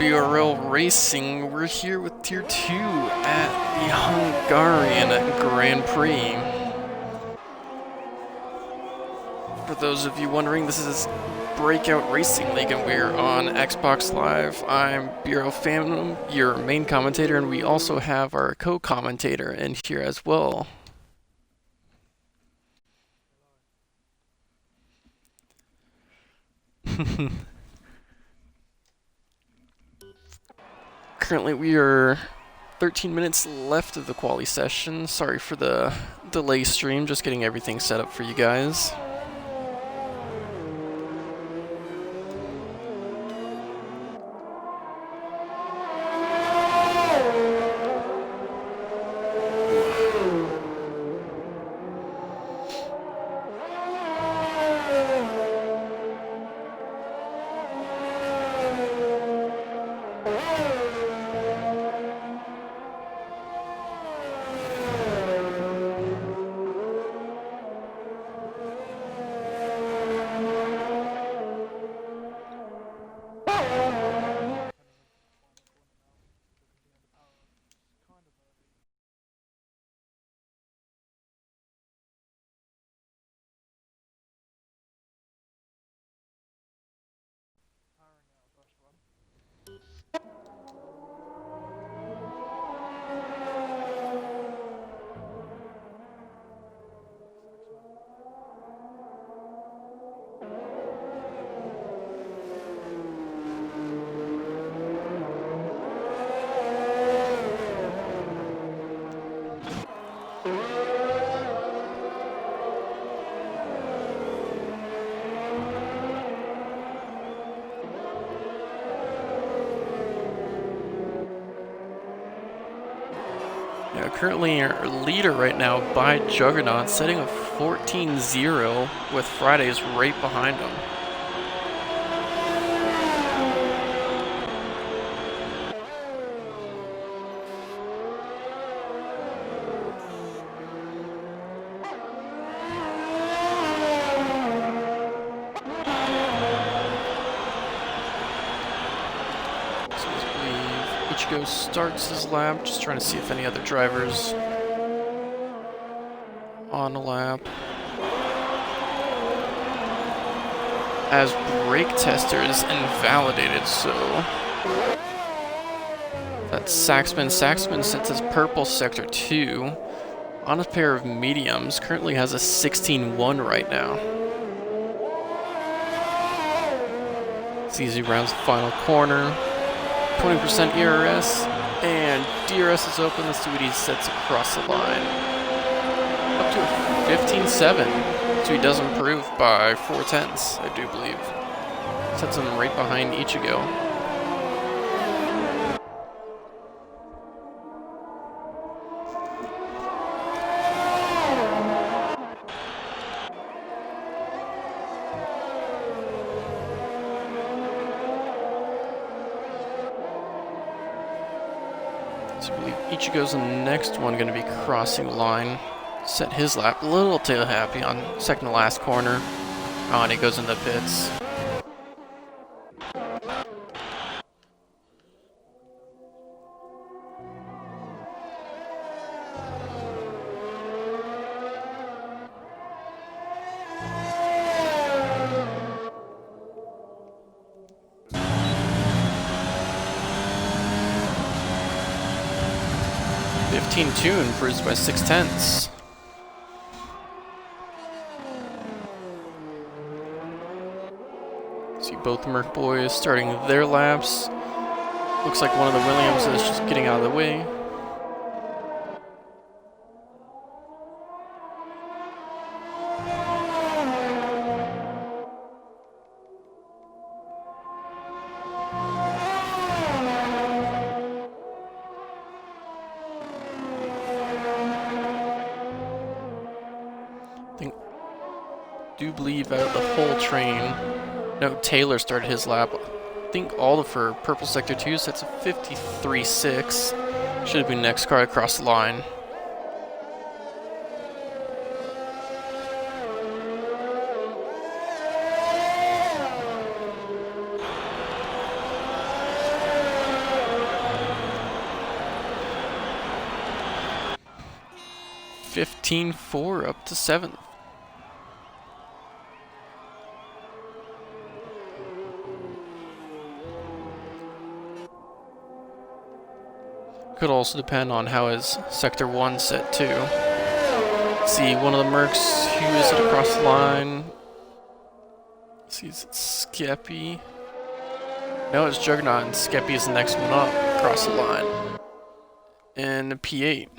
BRL Racing. We're here with Tier 2 at the Hungarian Grand Prix. For those of you wondering, this is Breakout Racing League and we're on Xbox Live. I'm BRL Phantom, your main commentator, and we also have our co-commentator in here as well. Currently we are 13 minutes left of the quali session. Sorry for the delay stream, just getting everything set up for you guys. Yeah, currently our leader right now by Juggernaut, setting a 14-0 with Fridays right behind him. Ichigo starts his lap, just trying to see if any other drivers on a lap. As brake tester is invalidated, so that's Saxman. Saxman sets his purple sector 2 on a pair of mediums. Currently has a 16-1 right now. It's easy rounds the final corner. 20% ERS, and DRS is open. Let's see what he sets across the line. Up to a 15-7, so he does improve by 4/10, I do believe. Sets him right behind Ichigo. So I believe Ichigo's the next one going to be crossing the line. Set his lap a little tail happy on second to last corner. Oh, and he goes in the pits. Two improves by 6/10. See both Merc boys starting their laps. Looks like one of the Williams is just getting out of the way. I do believe out of the whole train, no, Taylor started his lap. I think Alda for purple sector 2 sets a 53.6. Should have been next car across the line. 15.4 up to 7th. Could also depend on how his Sector 1 set too. See, one of the Mercs, who is it across the line? Let's see, is it Skeppy? No, it's Juggernaut, and Skeppy is the next one up across the line. And the P8.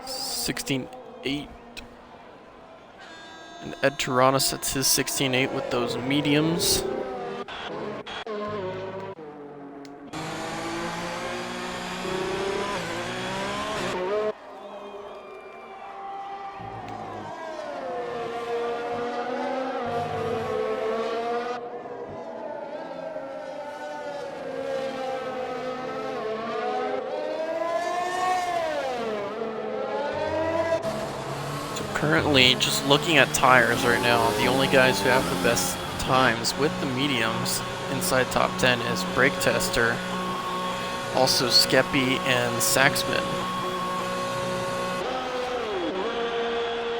$16.8. And Ed Tirana sets his 16.8 with those mediums. Currently, just looking at tires right now, the only guys who have the best times with the mediums inside top 10 is Brake Tester, also Skeppy and Saxman.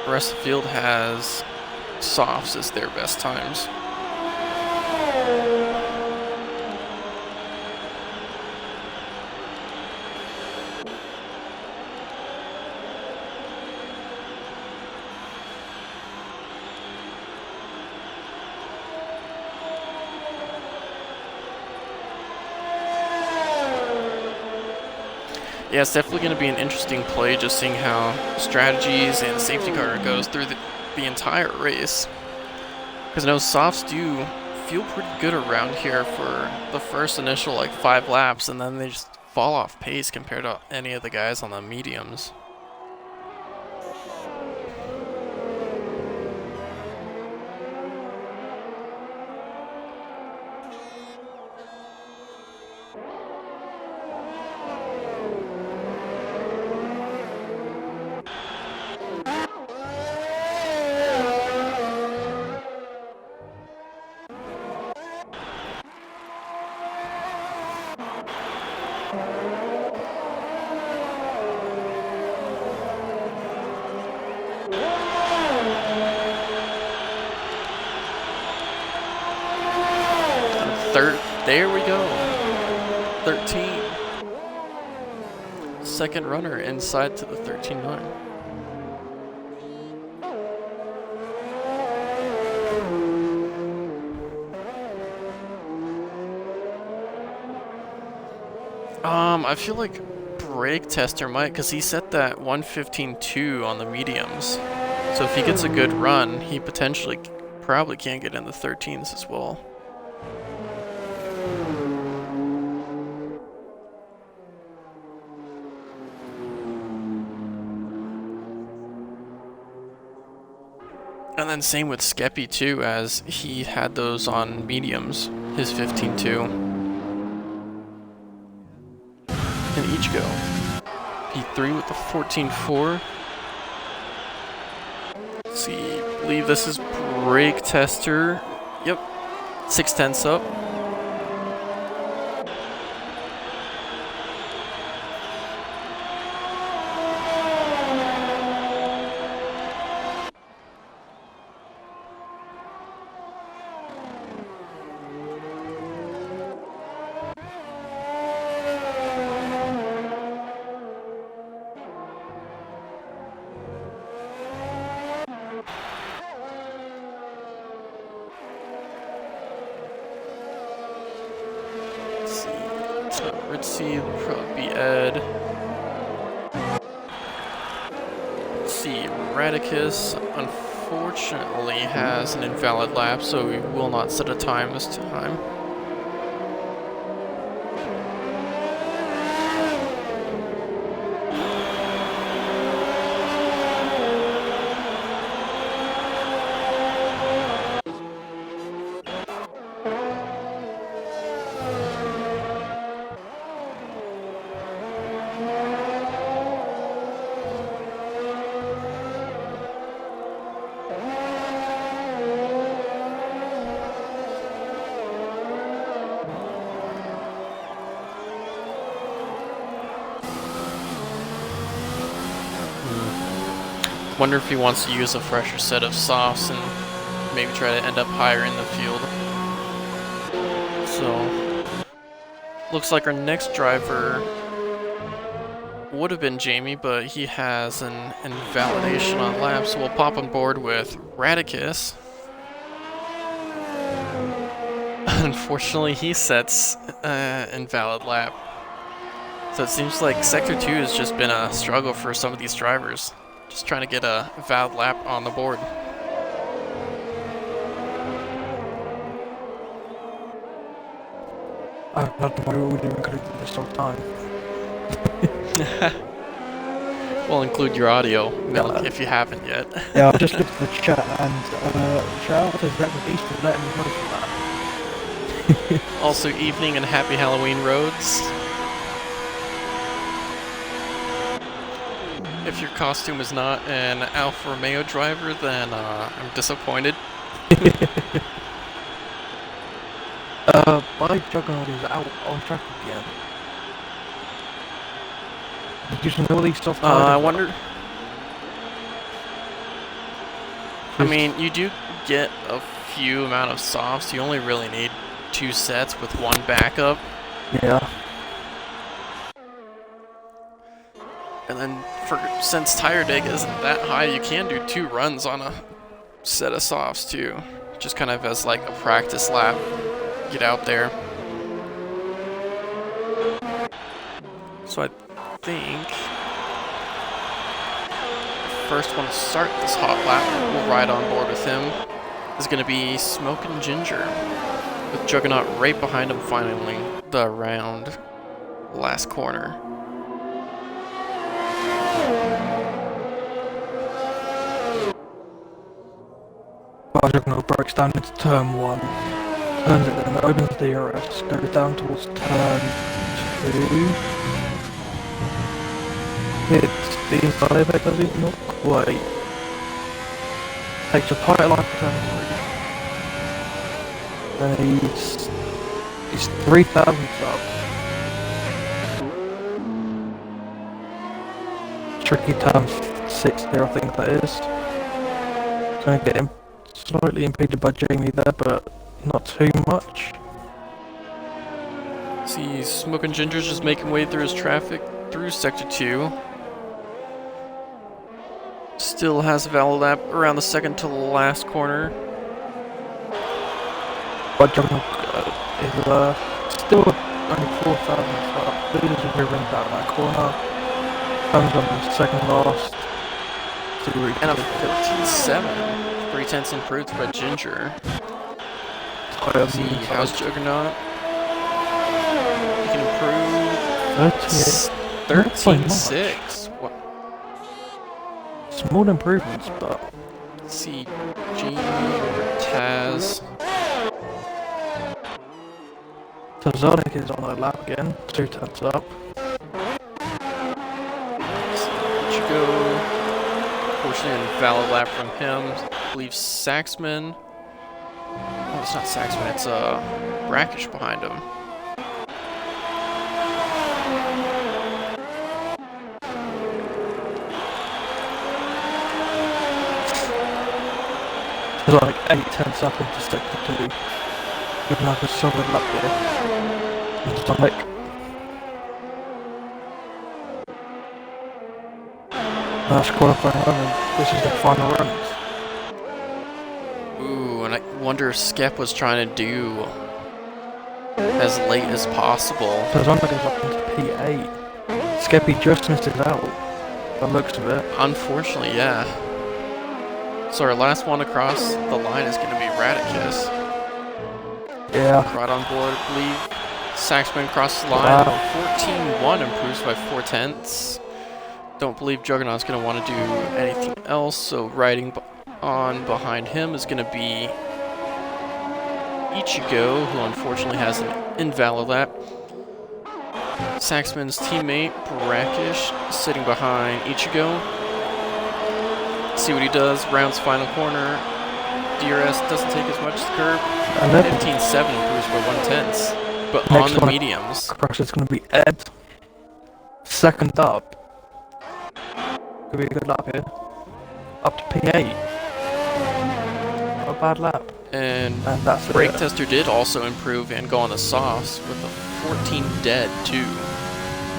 The rest of the field has softs as their best times. Yeah, it's definitely going to be an interesting play, just seeing how strategies and safety car goes through the entire race. Because I know softs do feel pretty good around here for the first initial like 5 laps, and then they just fall off pace compared to any of the guys on the mediums. There we go. 13. Second runner inside to the 13.9. I feel like Brake Tester might, because he set that 1:15.2 on the mediums. So if he gets a good run, he potentially probably can get in the 13s as well. And then same with Skeppy too, as he had those on mediums, his 15.2. And each go. P3 with the 14.4. Let's see, I believe this is Brake Tester. Yep, 6/10 up. Ritzy will probably be Ed. Let's see, Radicus unfortunately has an invalid lap, so we will not set a time this time. Wonder if he wants to use a fresher set of softs and maybe try to end up higher in the field. So, looks like our next driver would have been Jamie, but he has an invalidation on lap, so we'll pop on board with Radicus. Unfortunately, he sets invalid lap. So it seems like Sector 2 has just been a struggle for some of these drivers. Just trying to get a valid lap on the board. I've not know what we're doing this whole time. We'll include your audio, Milk, if you haven't yet. Yeah, I've just looked at the chat and shout out to Zach Beast for letting me know for that. Also, evening and happy Halloween roads. If your costume is not an Alfa Romeo driver, then I'm disappointed. My Juggernaut is out on track again. Did you know these stuff? I wonder. I mean, you do get a few amount of softs. You only really need 2 sets with 1 backup. Yeah. And then, since tire deg isn't that high, you can do 2 runs on a set of softs too. Just kind of as like a practice lap. Get out there. So I think the first one to start this hot lap, we'll ride on board with him, is going to be Smokin' Ginger, with Juggernaut right behind him finally the round last corner. Well, Juggernaut breaks down into turn 1. Turns it, then opens the DRS, goes down towards turn 2. Hits the inside of it, does it? Not quite. Takes a tight line for turn 3. Then he's 3,000 up. Tricky turn 6 there, I think that is. Gonna get him slightly impeded by Jamie there, but not too much. See, Smokin' Ginger's just making way through his traffic through Sector 2. Still has a valid lap around the second to last corner. But Juggernaut is still only 4,000 up. Loses a rear end out of that corner. Comes on the second last. And a 15.7. 3/10 improved by Ginger. See, how's Juggernaut? He can improve 13.6. What? Small improvements, but see, Jamie over Taz. Tazonic is on a lap again, 2 turns up. Chico, fortunately, a valid lap from him. I believe Saxman. Oh, it's not Saxman, it's Brackish behind him. There's like 8 turns up into Sector 2. Looking like a solid lap there. Stomach. That's qualifying run, and this is the final runs. Ooh, and I wonder if Skep was trying to do as late as possible. Tazonic goes up into P8. Skeppy just missed it out, by the looks of it. Unfortunately, yeah. So our last one across the line is going to be Radicus. Yeah. Right on board, I believe. Saxman across the line. Wow. 14.1 improves by 4/10. Don't believe Juggernaut's going to want to do anything else, so riding on behind him is going to be Ichigo, who unfortunately has an invalid lap. Saxman's teammate, Brackish, sitting behind Ichigo. See what he does. Round's final corner. DRS doesn't take as much as the curb. 15.7 improves by 1/10. But on the mediums. Crash is going to be Ed. Second up. Could be a good lap here. up to P8. Not a bad lap. And that's Brake it. Tester did also improve and go on the softs with a 14 dead too.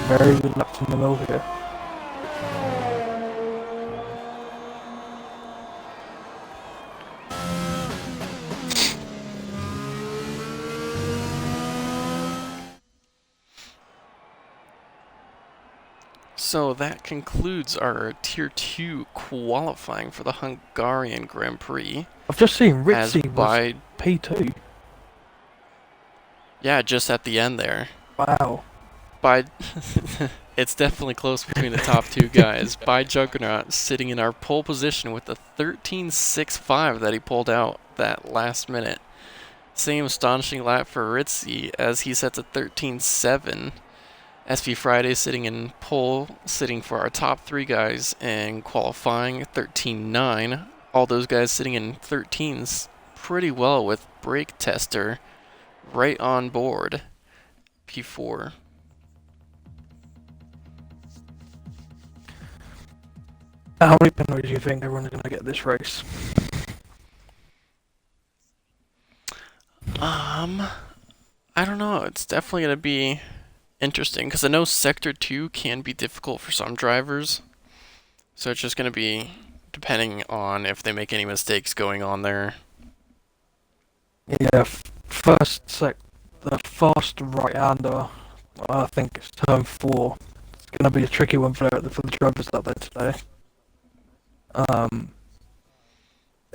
Very good lap from the middle here. So that concludes our Tier 2 qualifying for the Hungarian Grand Prix. I've just seen Ritzy was P2. Yeah, just at the end there. Wow. It's definitely close between the top two guys. By Juggernaut sitting in our pole position with the 13.65 that he pulled out that last minute. Same astonishing lap for Ritzy as he sets a 13.7. SV Friday sitting in pole, sitting for our top three guys and qualifying 13.9. All those guys sitting in 13s pretty well with Brake Tester right on board. P4. How many penalties do you think everyone's going to get this race? I don't know. It's definitely going to be interesting because I know Sector 2 can be difficult for some drivers. So it's just going to be depending on if they make any mistakes going on there. Yeah, the fast right-hander, I think it's turn 4. It's going to be a tricky one for the drivers out there today.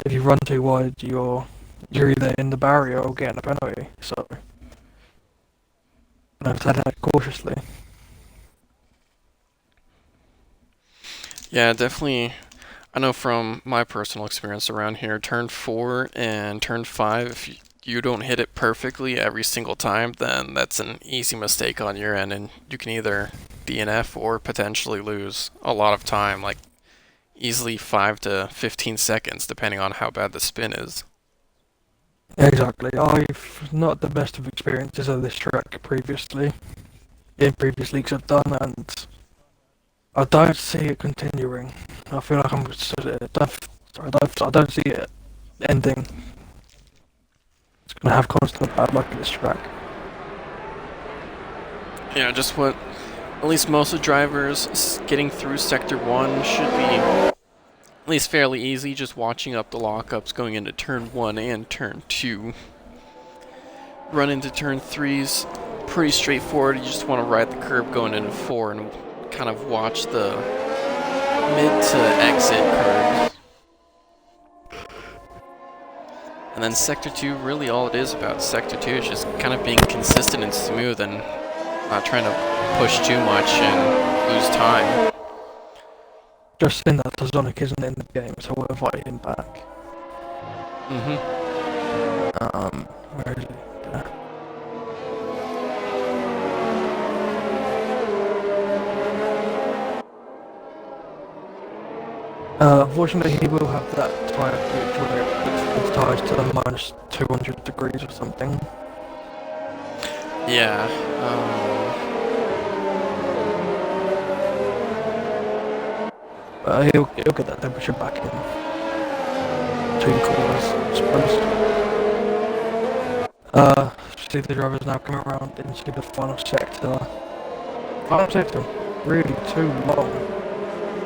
If you run too wide, you're either in the barrier or getting a penalty. So, play that cautiously. Yeah, definitely. I know from my personal experience around here, turn 4 and turn 5, if you don't hit it perfectly every single time, then that's an easy mistake on your end, and you can either DNF or potentially lose a lot of time, like easily 5 to 15 seconds, depending on how bad the spin is. Exactly. I've not the best of experiences of this track previously, in previous leagues I've done, and I don't see it continuing. I feel like I don't see it ending. It's gonna have constant bad luck in this track. Yeah, just what at least most of the drivers getting through Sector 1 should be at least fairly easy, just watching up the lockups going into Turn 1 and Turn 2. Run into Turn 3's pretty straightforward. You just want to ride the curb going into 4 and kind of watch the mid to exit curves. And then Sector 2, really all it is about Sector 2 is just kind of being consistent and smooth and not trying to push too much and lose time. Just saying that Tazonic isn't in the game, so we'll invite him back. Where is he? There. Unfortunately, he will have that tyre glitch where it puts the tyres to minus 200 degrees or something. Yeah. He'll get that temperature back in 2 corners, I suppose. See the drivers now come around into the final sector. Final sector, really too long.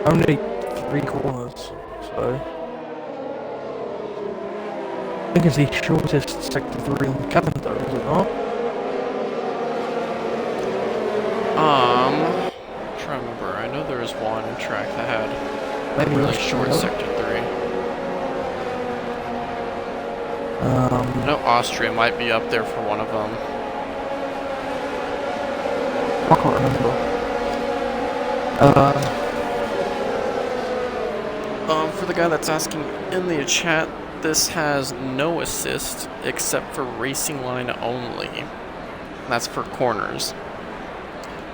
Only 3 corners, so I think it's the shortest sector 3 in the calendar, is it not? I'm trying to remember. I know there was one track that had Maybe really short Sector 3. I know Austria might be up there for one of them. I can't remember. For the guy that's asking in the chat, this has no assist except for racing line only. That's for corners.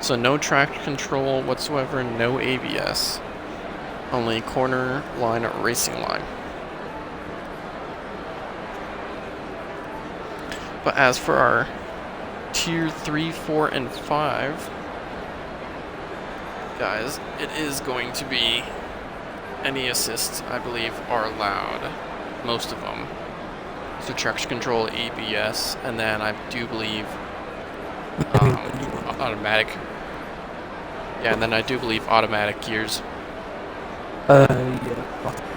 So no traction control whatsoever, no ABS. Only corner line racing line. But as for our Tier 3, 4, and 5, guys, it is going to be any assists, I believe, are allowed. Most of them. So traction control, ABS, and then I do believe automatic. Yeah, and then I do believe automatic gears. Yeah.